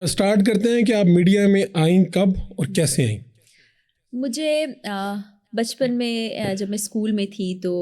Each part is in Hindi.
स्टार्ट करते हैं कि आप मीडिया में आई कब और कैसे आई? मुझे बचपन में जब मैं स्कूल में थी तो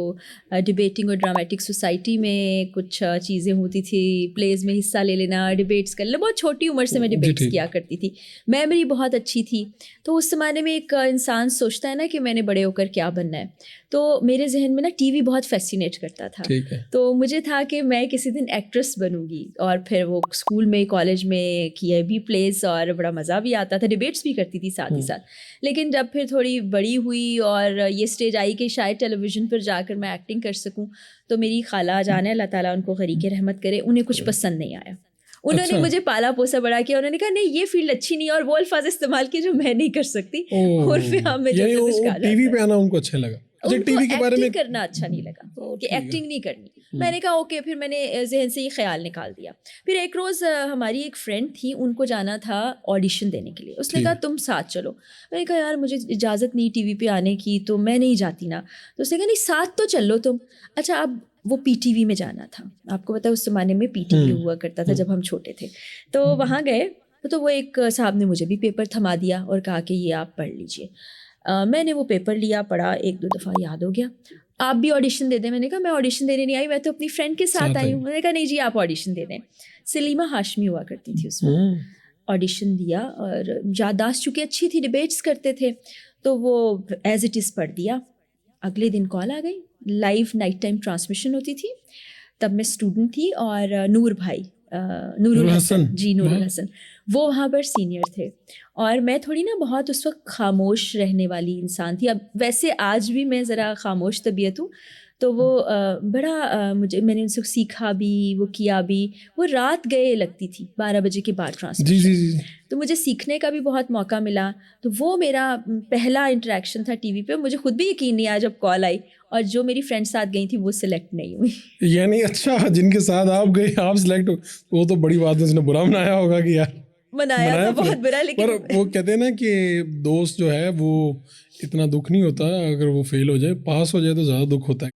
डिबेटिंग और ड्रामेटिक सोसाइटी में कुछ चीज़ें होती थी, प्लेज में हिस्सा ले लेना, डिबेट्स कर लेना। बहुत छोटी उम्र से मैं जी डिबेट्स ठीक किया है। करती थी। मेमोरी बहुत अच्छी थी। तो उस ज़माने में एक इंसान सोचता है ना कि मैंने बड़े होकर क्या बनना है। तो मेरे जहन में ना टीवी बहुत फैसिनेट करता था। ठीक है। तो मुझे था कि मैं किसी दिन एक्ट्रेस बनूंगी। और फिर वो स्कूल में कॉलेज में किए भी प्लेस और बड़ा मज़ा भी आता था, डिबेट्स भी करती थी साथ ही साथ। लेकिन जब फिर थोड़ी बड़ी हुई और ये स्टेज आई कि शायद टेलीविज़न पर जाकर मैं एक्टिंग कर सकूं, तो मेरी खाला जान है, अल्लाह ताला उनको गरीक़े रहमत करे, उन्हें कुछ पसंद नहीं आया। उन्होंने अच्छा। मुझे पाला पोसा बड़ा किया। उन्होंने कहा नहीं ये फील्ड अच्छी नहीं है, और वो अल्फाज इस्तेमाल किए जो मैं नहीं कर सकती। ओह! उर्फ़ आम में यानी जैसे कुछ वो कहा टीवी जाता है। पे आना उनको अच्छा लगा। अच्छा, उनको टीवी के बारे में। एक्टिंग करना अच्छा नहीं लगा कि ठीक है। एक्टिंग नहीं करनी। मैंने कहा ओके, फिर मैंने जहन से ये ख्याल निकाल दिया। फिर एक रोज़ हमारी एक फ्रेंड थी, उनको जाना था ऑडिशन देने के लिए। उसने ठीक कहा है। तुम साथ चलो। मैंने कहा यार मुझे इजाज़त नहीं टीवी पे आने की, तो मैं नहीं जाती ना। तो उसने कहा नहीं साथ तो चलो तुम। अच्छा, अब वो पीटीवी में जाना था। आपको पता है उस ज़माने में पीटीवी हुआ करता था जब हम छोटे थे। तो वहाँ गए तो वो एक साहब ने मुझे भी पेपर थमा दिया और कहा कि ये आप पढ़ लीजिए। मैंने वो पेपर लिया, पढ़ा, एक दो दफ़ा याद हो गया। आप भी ऑडिशन दे दें। मैंने कहा मैं ऑडिशन देने नहीं आई, मैं तो अपनी फ्रेंड के साथ आई हूँ। मैंने कहा नहीं जी आप ऑडिशन दे दें। सलीमा हाशमी हुआ करती थी उस वक्त। ऑडिशन दिया और याददाश्त चूँकि अच्छी थी, डिबेट्स करते थे, तो वो एज़ इट इज़ पढ़ दिया। अगले दिन कॉल आ गई, लाइव नाइट टाइम ट्रांसमिशन होती थी। तब मैं स्टूडेंट थी और नूर भाई, नूरुल नूर हसन हसन। जी, नूरुल वाह! हसन, वो वहाँ पर सीनियर थे। और मैं थोड़ी ना बहुत उस वक्त खामोश रहने वाली इंसान थी। अब वैसे आज भी मैं ज़रा खामोश तबीयत हूँ। तो वो बड़ा मैंने उनसे सीखा भी, वो किया भी। वो रात गए लगती थी 12 बजे के बाद जी, जी, ट्रांसमिशन। जी। तो मुझे सीखने का भी बहुत मौका मिला। तो वो मेरा पहला इंटरेक्शन था टीवी पे। मुझे खुद भी यकीन नहीं आया जब कॉल आई, और जो मेरी फ्रेंड साथ गई थी वो सिलेक्ट नहीं हुई। यानी अच्छा, जिनके साथ आप गए आप सिलेक्ट हो, वो तो बड़ी बात है। उसने बुरा मनाया होगा कि यार मनाया मनाया तो फिर। बहुत बुरा, पर लेकिन वो कहते हैं ना कि दोस्त जो है वो इतना दुख नहीं होता अगर वो फेल हो जाए, पास हो जाए तो ज़्यादा दुख होता है।